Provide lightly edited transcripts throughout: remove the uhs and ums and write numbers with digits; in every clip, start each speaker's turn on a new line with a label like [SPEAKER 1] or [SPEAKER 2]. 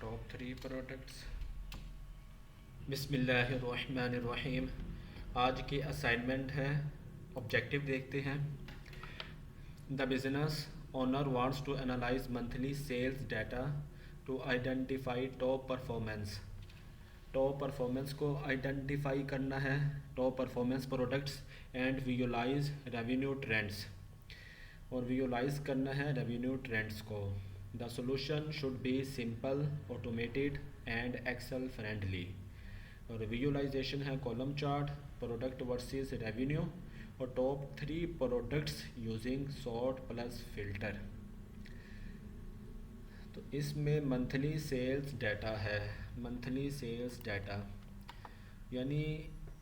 [SPEAKER 1] Top three products. बिस्मिल्लाहिर्रहमानिर्रहीम। आज की असाइनमेंट है, ऑब्जेक्टिव देखते हैं। The business owner wants to analyse monthly sales data to identify top performance. Top performance को आइडेंटिफाई करना है, top performance products and visualise revenue trends, और विजुलाइज करना है रेवेन्यू ट्रेंड्स को। The solution should be simple, automated and Excel friendly. और visualisation है column chart, product versus revenue, और top three products using sort plus filter. तो इसमें monthly sales data है। मंथली सेल्स डाटा यानी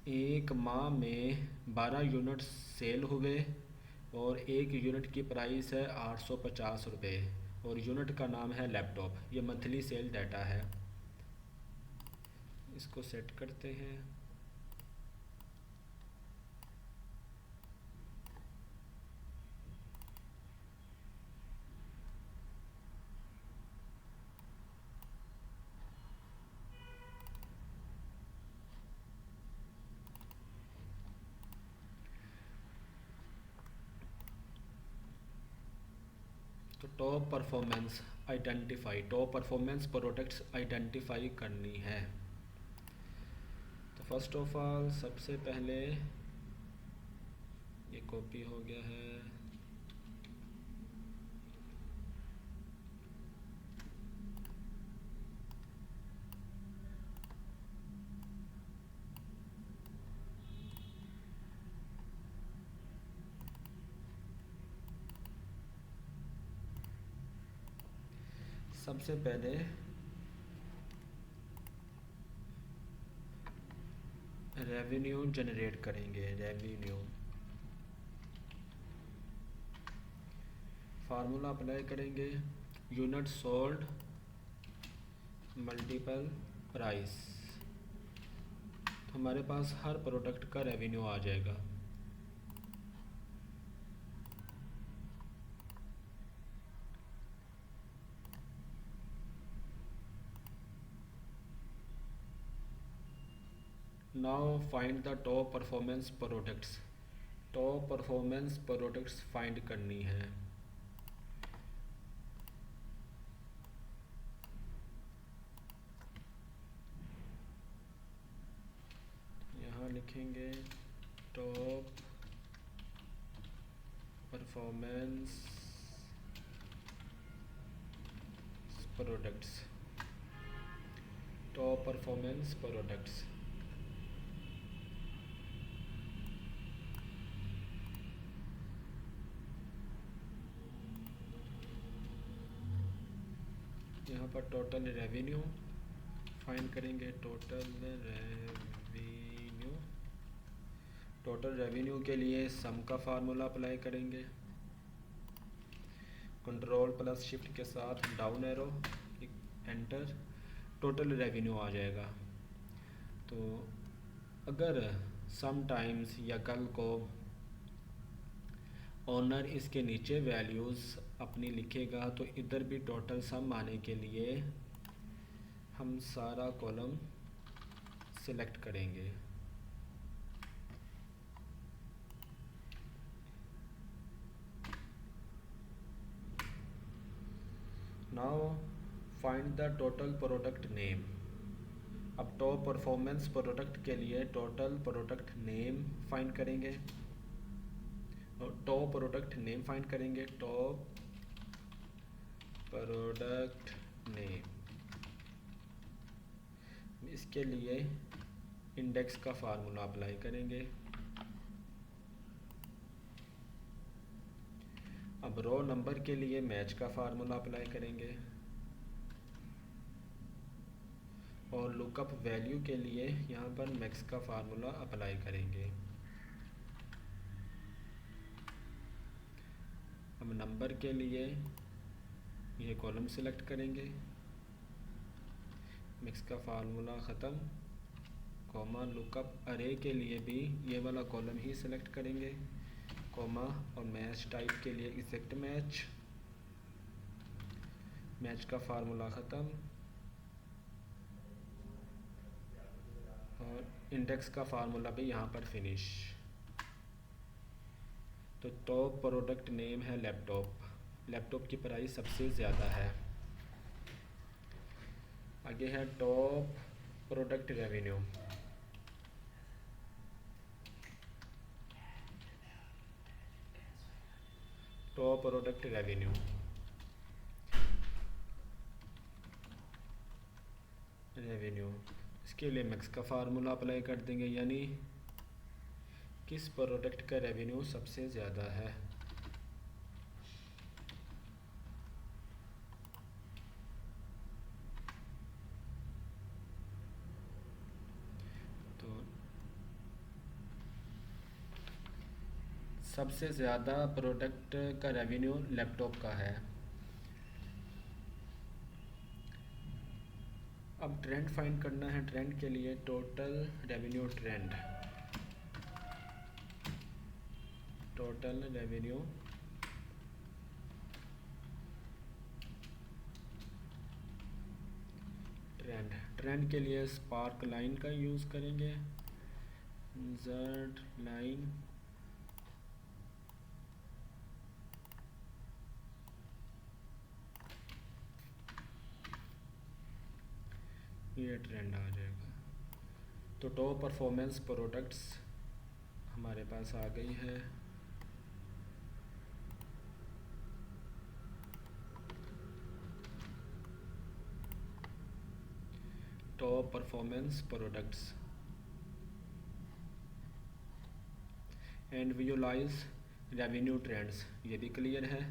[SPEAKER 1] एक माह में 12 यूनिट सेल हुए और एक यूनिट की प्राइस है 850 रुपये, और यूनिट का नाम है लैपटॉप। ये मंथली सेल डाटा है। इसको सेट करते हैं। तो top performance identify, top performance products identify करनी है। तो फर्स्ट ऑफ ऑल सबसे पहले ये कॉपी हो गया है। सबसे पहले रेवेन्यू जनरेट करेंगे। रेवेन्यू फार्मूला अप्लाई करेंगे, यूनिट सोल्ड मल्टीपल प्राइस। तो हमारे पास हर प्रोडक्ट का रेवेन्यू आ जाएगा। Now find the top performance products. Top performance products find करनी है। यहाँ लिखेंगे top performance products. Top performance products यहाँ पर टोटल रेवेन्यू फाइंड करेंगे। टोटल रेवेन्यू के लिए सम का फार्मूला अप्लाई करेंगे। कंट्रोल प्लस शिफ्ट के साथ down arrow, enter, total revenue आ जाएगा। तो अगर सम टाइम्स या कल को ओनर इसके नीचे वैल्यूज़ अपनी लिखेगा तो इधर भी टोटल सम आने के लिए हम सारा कॉलम सिलेक्ट करेंगे। Now find the total product name. अब टॉप परफॉर्मेंस प्रोडक्ट के लिए टोटल प्रोडक्ट नेम फाइंड करेंगे, और टॉप प्रोडक्ट नेम फाइंड करेंगे। टॉप प्रोडक्ट नेम, इसके लिए इंडेक्स का फार्मूला अप्लाई करेंगे। अब रो नंबर के लिए मैच का फार्मूला अप्लाई करेंगे, और लुकअप वैल्यू के लिए यहाँ पर मैक्स का फार्मूला अप्लाई करेंगे। अब नंबर के लिए ये कॉलम सिलेक्ट करेंगे, मैक्स का फार्मूला ख़त्म, कॉमा, लुकअप अरे के लिए भी ये वाला कॉलम ही सिलेक्ट करेंगे, कॉमा, और मैच टाइप के लिए इफेक्ट मैच, मैच का फार्मूला ख़त्म, और इंडेक्स का फार्मूला भी यहाँ पर फिनिश। तो टॉप प्रोडक्ट नेम है लैपटॉप। लैपटॉप की प्राइस सबसे ज़्यादा है। आगे है top product revenue. Top product revenue revenue इसके लिए मैक्स का फार्मूला अप्लाई कर देंगे, यानी किस प्रोडक्ट का रेवेन्यू सबसे ज़्यादा है। तो सबसे ज़्यादा प्रोडक्ट का रेवेन्यू लैपटॉप का है। अब ट्रेंड फाइंड करना है। ट्रेंड के लिए total revenue trend, total revenue trend. Trend के लिए स्पार्क लाइन का यूज़ करेंगे, जेड लाइन। ये ट्रेंड आ जाएगा। तो टॉप परफॉर्मेंस प्रोडक्ट्स हमारे पास आ गई है। Top performance products and visualize revenue trends, ये भी क्लियर है।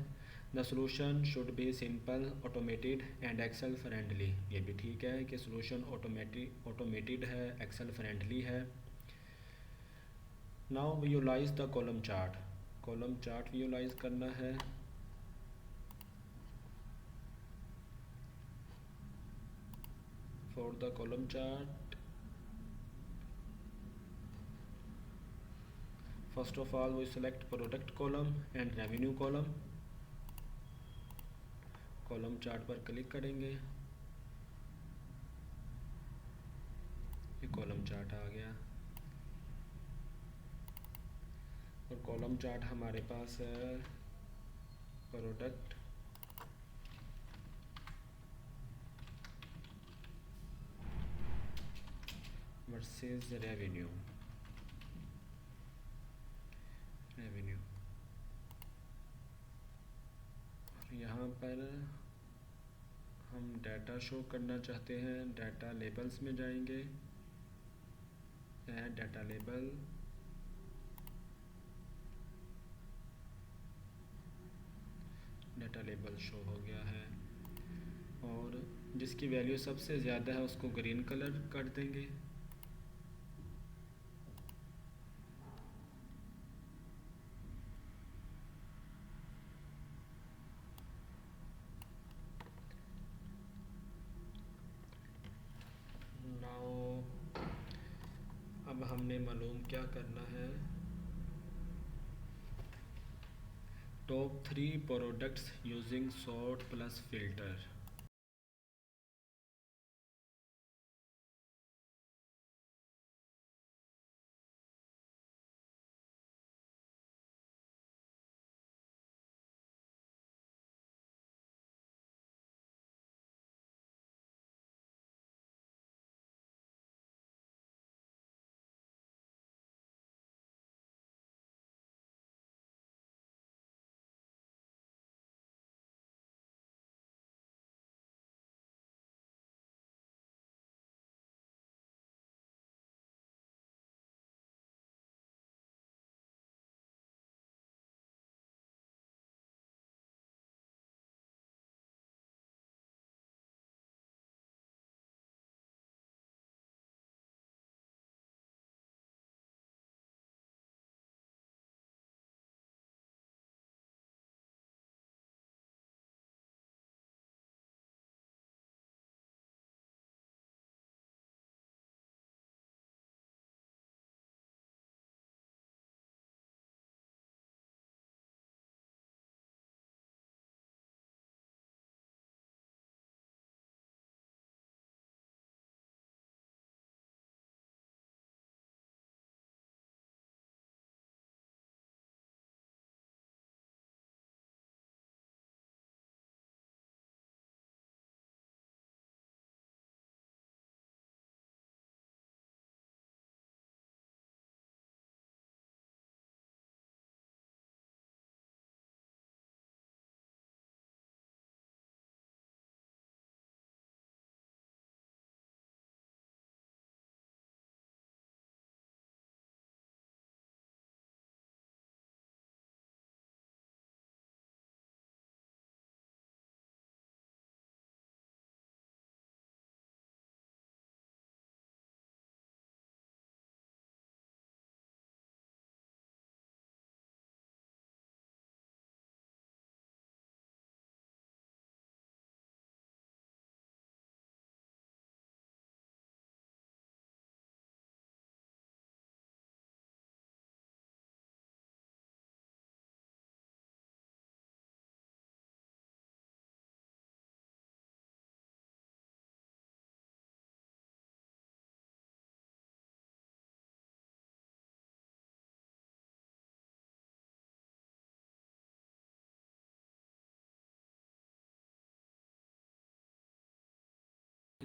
[SPEAKER 1] The solution should be simple, automated and Excel friendly, ये भी ठीक है कि सोल्यूशन ऑटोमेटेड है, एक्सेल फ्रेंडली है। Now visualize the column chart. Column chart visualize करना है। For the column chart, first of all we select product column and revenue column। Column chart पर क्लिक करेंगे, ये कॉलम चार्ट आ गया। और column chart हमारे पास है प्रोडक्ट वर्सेस रेवेन्यू। रेवेन्यू यहाँ पर हम डाटा शो करना चाहते हैं। डाटा लेबल्स में जाएंगे, add data label. Data label show हो गया है और जिसकी वैल्यू सबसे ज़्यादा है उसको ग्रीन कलर कर देंगे। नाउ अब हमने मालूम क्या करना है, top 3 products using sort plus filter.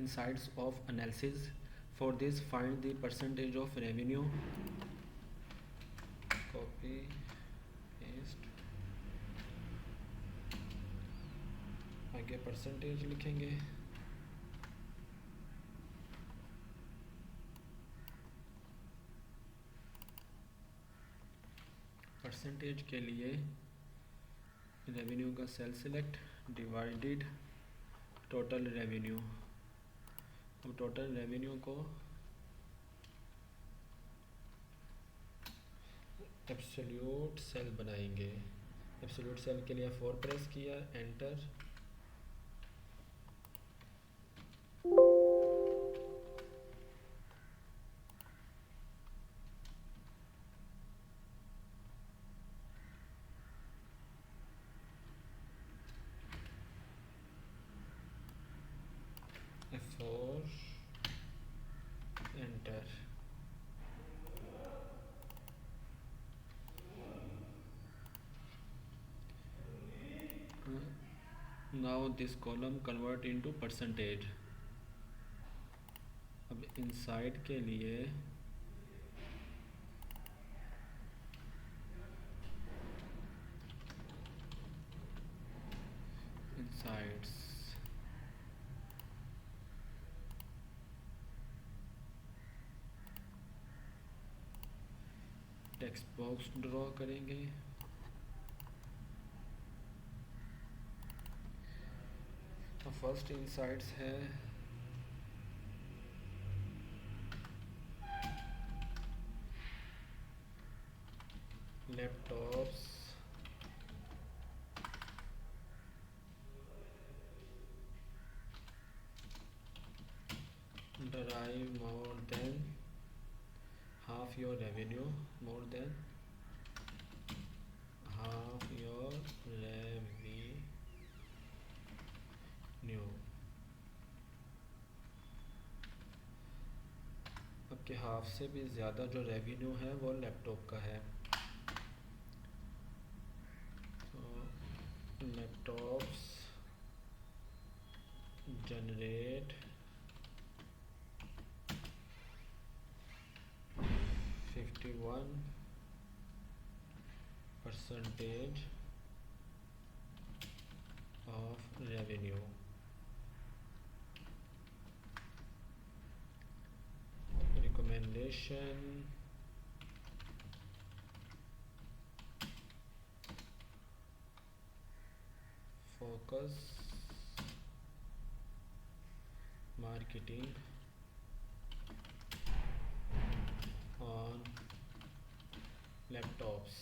[SPEAKER 1] insights of analysis. For this, find the percentage of revenue. Copy, paste, आगे परसेंटेज लिखेंगे. परसेंटेज के लिए रेवेन्यू का cell select, divided total revenue. अब टोटल रेवेन्यू को एब्सोल्यूट सेल बनाएंगे. एब्सोल्यूट सेल के लिए 4 प्रेस किया, enter. F4, enter. Now this column convert into percentage. अब inside के लिए insides टेक्स्ट बॉक्स ड्रॉ करेंगे. फर्स्ट इनसाइट्स है laptops, derive more than half your revenue, more than half your revenue. अब के हाफ से भी ज़्यादा जो रेवेन्यू है वो लैपटॉप का है. तो laptops generate 51% of revenue. Recommendation, focus marketing on laptops.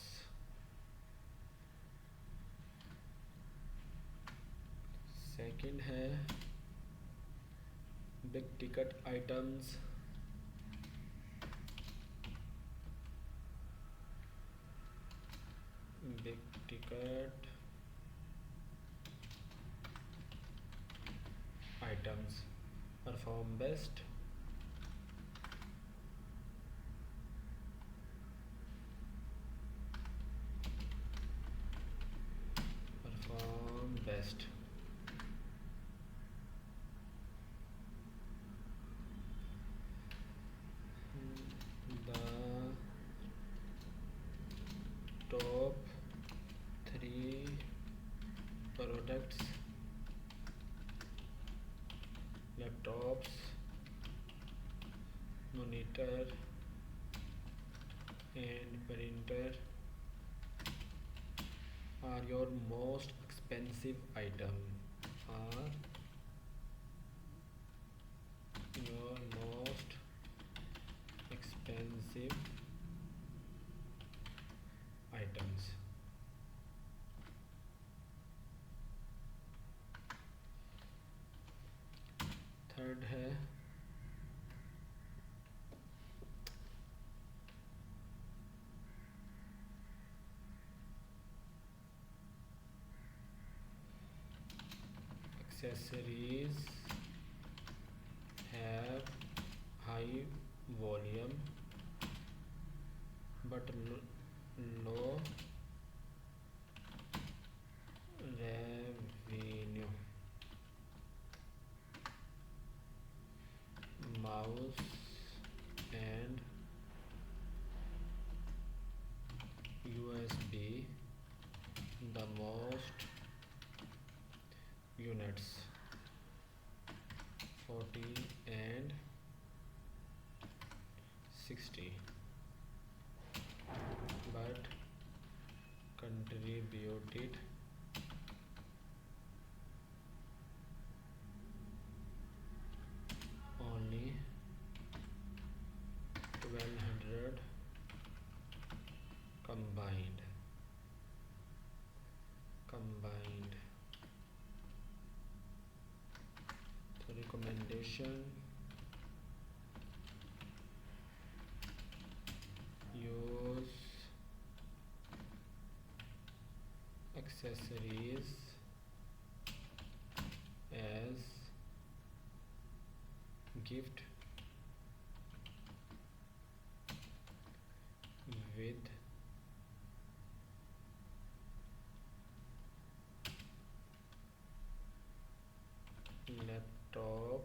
[SPEAKER 1] Second है big ticket items, big ticket items perform best. Perform best. Top 3 products, laptops, monitor and printer are your most expensive item. Are your most expensive items. Third है accessories have high volume but low revenue. mouse and USB the most units 40 and 60 but contributed only 1200 combined. So recommendation: use accessories as gift with laptop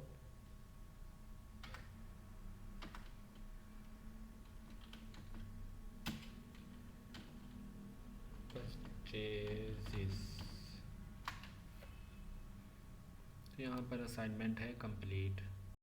[SPEAKER 1] purchases. यहाँ पर assignment है complete.